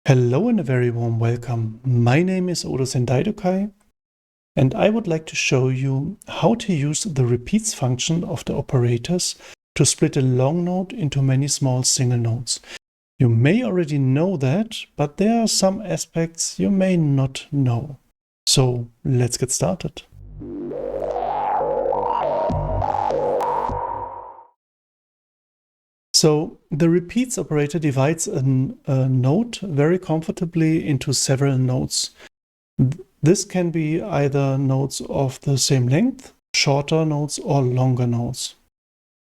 Hello and a very warm welcome. My name is Odo Sendaidokai, and I would like to show you how to use the repeats function of the operators to split a long note into many small single notes. You may already know that, but there are some aspects you may not know. So let's get started. So the repeats operator divides a note very comfortably into several notes. This can be either notes of the same length, shorter notes, or longer notes.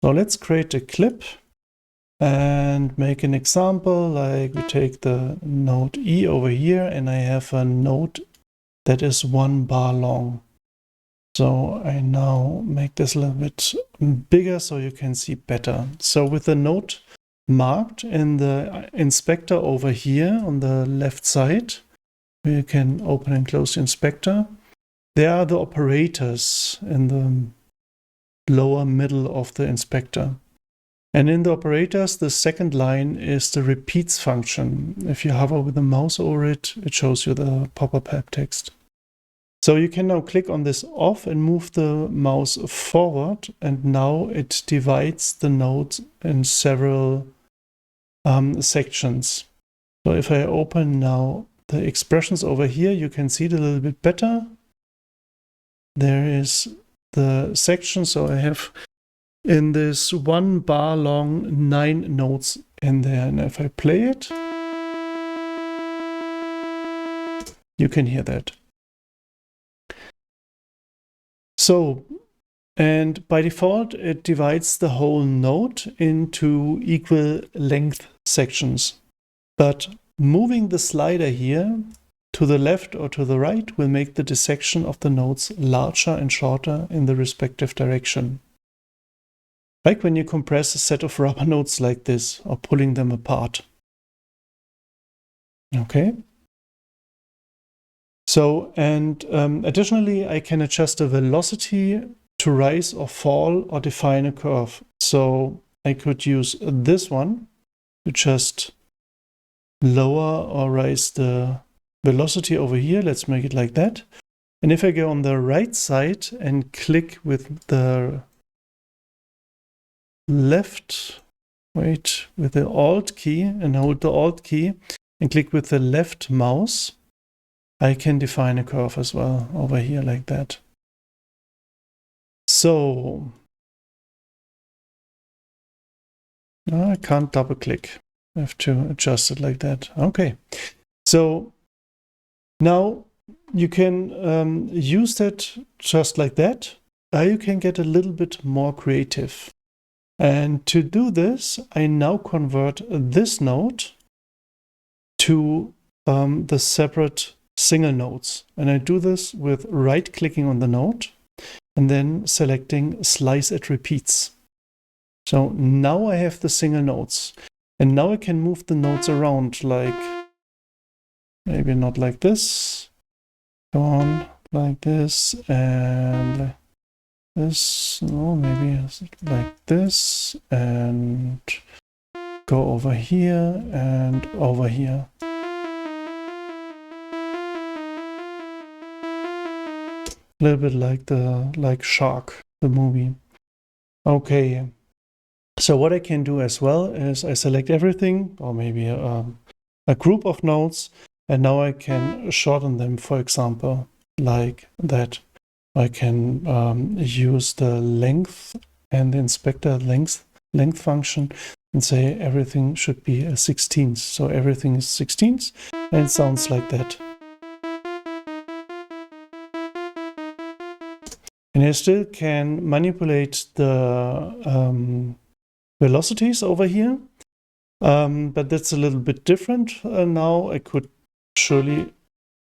So let's create a clip and make an example. Like we take the note E over here, and I have a note that is 1 bar long. So I now make this a little bit bigger so you can see better. So with the note marked in the inspector over here on the left side, you can open and close the inspector. There are the operators in the lower middle of the inspector. And in the operators, the second line is the repeats function. If you hover with the mouse over it, it shows you the pop-up help text. So you can now click on this off and move the mouse forward, and now it divides the note in several sections. So if I open now the expressions over here, you can see it a little bit better. There is the section, so I have in this 1 bar long 9 notes in there, and if I play it, you can hear that. So, and by default, it divides the whole note into equal length sections. But moving the slider here to the left or to the right will make the dissection of the notes larger and shorter in the respective direction. Like when you compress a set of rubber notes like this or pulling them apart. Okay. So, and additionally, I can adjust the velocity to rise or fall or define a curve. So I could use this one to just lower or raise the velocity over here. Let's make it like that. And if I go on the right side and click with the with the Alt key and hold the Alt key and click with the left mouse, I can define a curve as well over here like that. So I can't double click. I have to adjust it like that. Okay. So now you can use that just like that. You can get a little bit more creative. And to do this, I now convert this note to the separate single notes. And I do this with right-clicking on the note and then selecting Slice at Repeats. So now I have the single notes. And now I can move the notes around, like maybe not like this. Go on, like this, and like this. No, maybe like this, and go over here and over here. A little bit like Shark, the movie. Okay. So what I can do as well is I select everything, or maybe a group of notes, and now I can shorten them, for example, like that. I can use the length and the inspector length function and say everything should be a 16th. So everything is 16th, and it sounds like that. And I still can manipulate the velocities over here, but that's a little bit different now. I could surely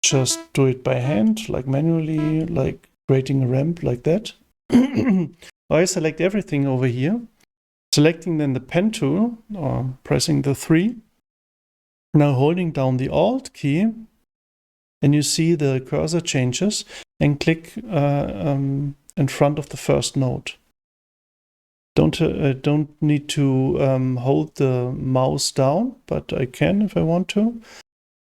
just do it by hand, like manually, like creating a ramp like that. I select everything over here, selecting then the pen tool or pressing the 3. Now holding down the Alt key, and you see the cursor changes, and click in front of the first note. Don't need to hold the mouse down, but I can if I want to.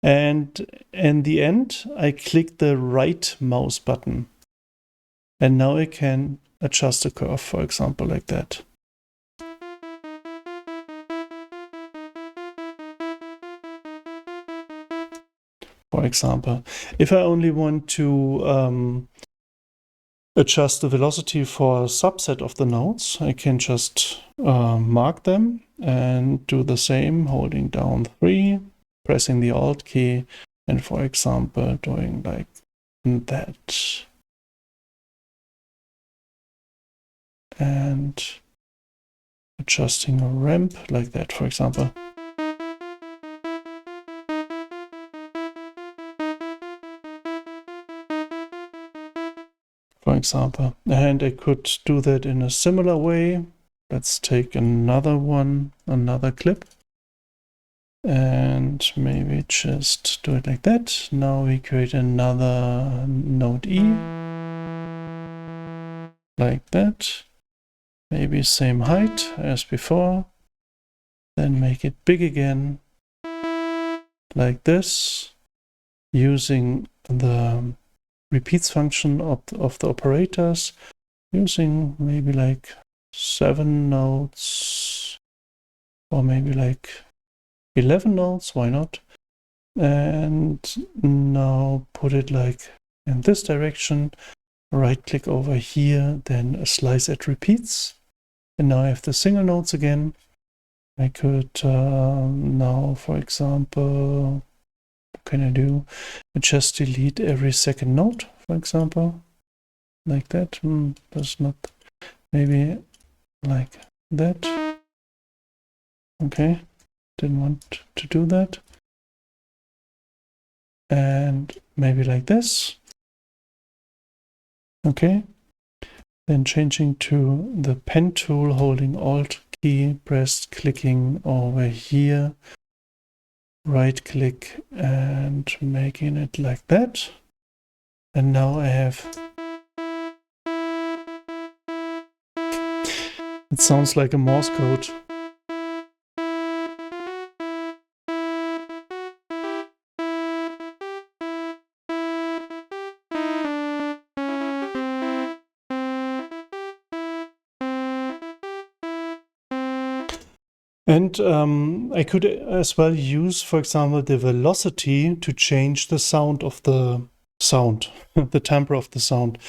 And in the end, I click the right mouse button. And now I can adjust the curve, for example, like that. For example, if I only want to adjust the velocity for a subset of the notes, I can just mark them and do the same, holding down 3, pressing the Alt key, and for example, doing like that. And adjusting a ramp like that, for example. For example, and I could do that in a similar way. Let's take another one, another clip, and maybe just do it like that. Now we create another note E, like that. Maybe same height as before. Then make it big again, like this, using the repeats function of the operators, using maybe like 7 notes or maybe like 11 notes, why not? And now put it like in this direction, right click over here, then slice at repeats. And now I have the single notes again. I could now, for example, what can I do? Just delete every second note, for example, like that. That's not, maybe like that. Okay, didn't want to do that. And maybe like this. Okay, then changing to the pen tool, holding Alt key pressed, clicking over here, right click and making it like that. And now I have, it sounds like a Morse code. And I could as well use, for example, the velocity to change the sound of the sound, the timbre of the sound,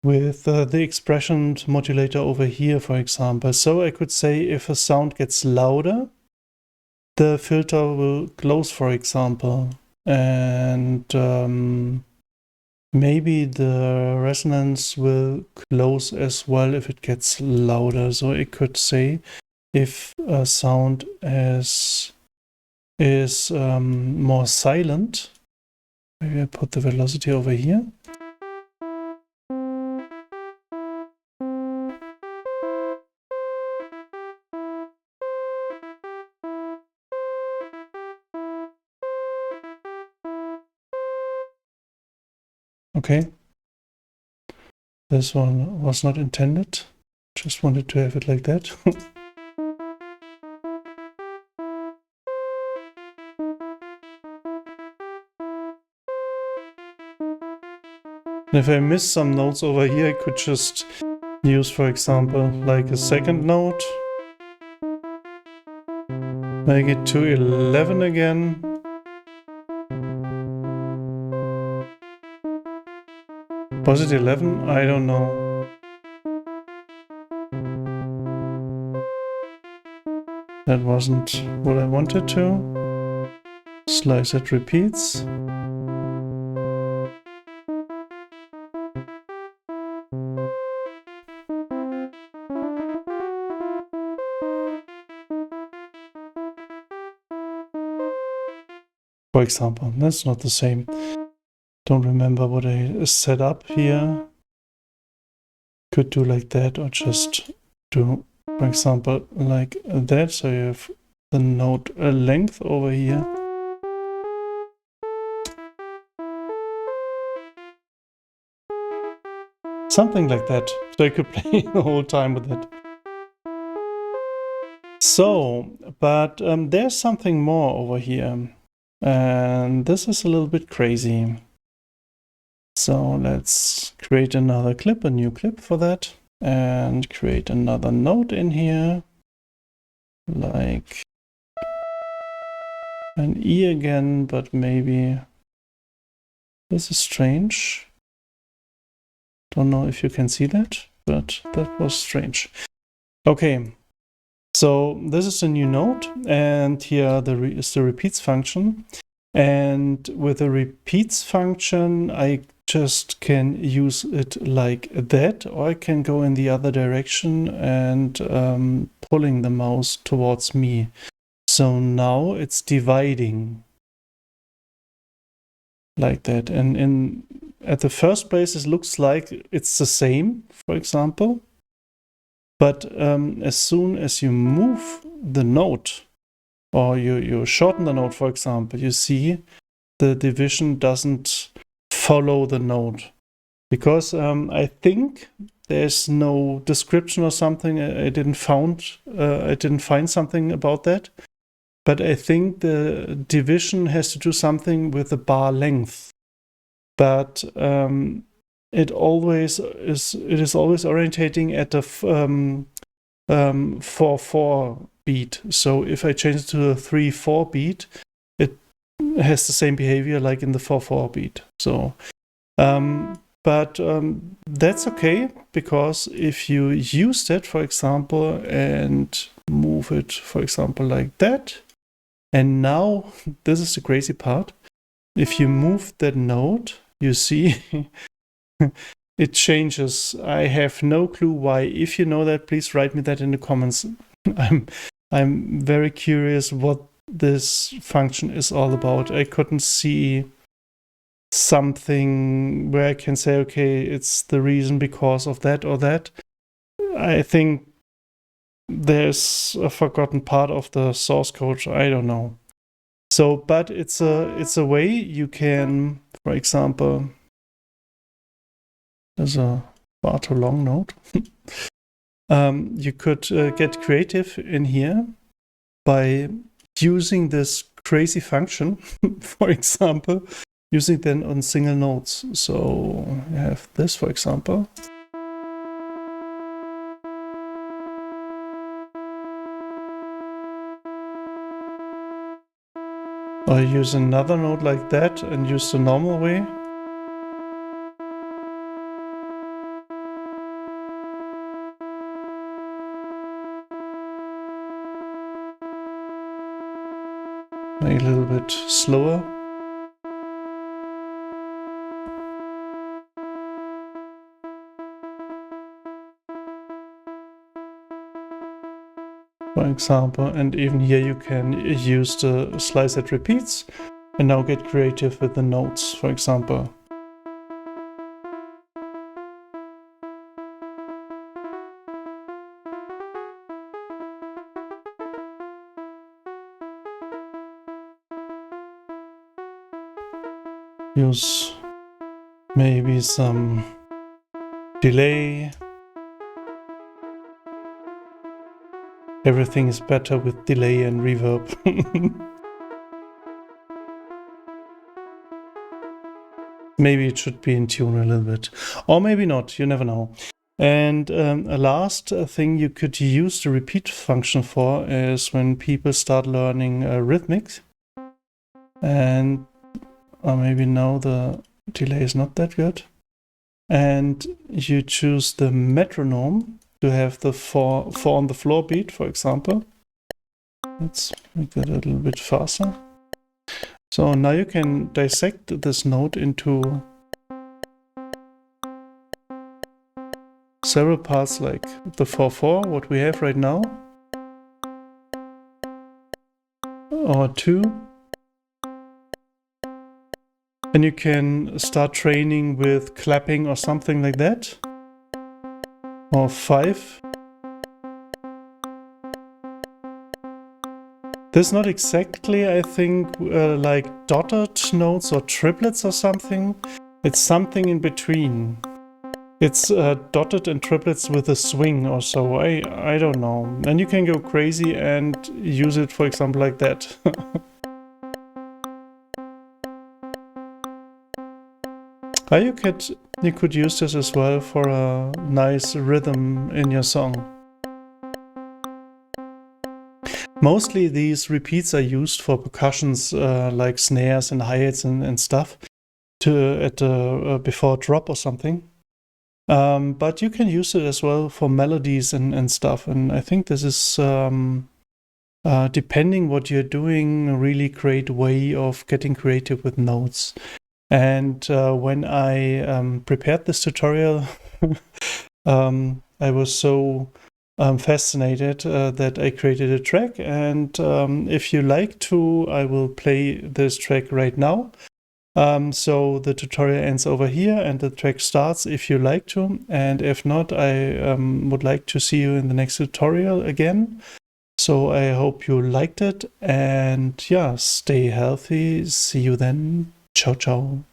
with the expression modulator over here, for example. So I could say if a sound gets louder, the filter will close, for example. And maybe the resonance will close as well if it gets louder. So I could say, if a sound is more silent, maybe I put the velocity over here. Okay. This one was not intended. Just wanted to have it like that. And if I miss some notes over here, I could just use, for example, like a second note. Make it to 11 again. Was it 11? I don't know. That wasn't what I wanted to. Slice at repeats. For example, that's not the same. Don't remember what I set up here. Could do like that, or just do, for example, like that. So you have the note length over here. Something like that. So I could play the whole time with it. So, but there's something more over here. and this is a little bit crazy. So let's create another clip, a new clip for that, and create another note in here, like an E again, but maybe this is strange. Don't know if you can see that, but that was strange. Okay, so this is a new note, and here is the repeats function. And with the repeats function, I just can use it like that, or I can go in the other direction and pulling the mouse towards me. So now it's dividing like that. And at the first place, it looks like it's the same, for example. But as soon as you move the note, or you shorten the note, for example, you see the division doesn't follow the note. Because I think there's no description or something. I didn't find something about that. But I think the division has to do something with the bar length. But it is always orientating at the 4/4 beat. So if I change it to a 3/4 beat, it has the same behavior like in the 4/4 beat. So, but that's okay, because if you use that, for example, and move it, for example, like that, and now this is the crazy part. If you move that note, you see it changes. I have no clue why. If you know that, please write me that in the comments. I'm very curious what this function is all about. I couldn't see something where I can say, okay, it's the reason because of that or that. I think there's a forgotten part of the source code. I don't know. So, but it's a way you can, for example, there's a far too long note. You could get creative in here by using this crazy function, for example, using then on single notes. So you have this, for example. Or use another note like that and use the normal way. Make it a little bit slower. For example, and even here you can use the slice that repeats and now get creative with the notes, for example. Use maybe some delay. Everything is better with delay and reverb. Maybe it should be in tune a little bit. Or maybe not, you never know. And a last thing you could use the repeat function for is when people start learning rhythmics. And or maybe now the delay is not that good. And you choose the metronome to have the 4 on the floor beat, for example. Let's make that a little bit faster. So now you can dissect this note into several parts, like the 4/4, what we have right now, or 2. And you can start training with clapping or something like that, or 5. This is not exactly, I think, like dotted notes or triplets or something. It's something in between. It's dotted and triplets with a swing or so. I don't know. And you can go crazy and use it, for example, like that. You could use this as well for a nice rhythm in your song. Mostly these repeats are used for percussions like snares and hi-hats and stuff before a drop or something. But you can use it as well for melodies and stuff. And I think this is, depending what you're doing, a really great way of getting creative with notes. And when I prepared this tutorial, I was so fascinated that I created a track. And if you like to, I will play this track right now. So the tutorial ends over here and the track starts if you like to. And if not, I would like to see you in the next tutorial again. So I hope you liked it, and yeah, stay healthy. See you then. Ciao, ciao.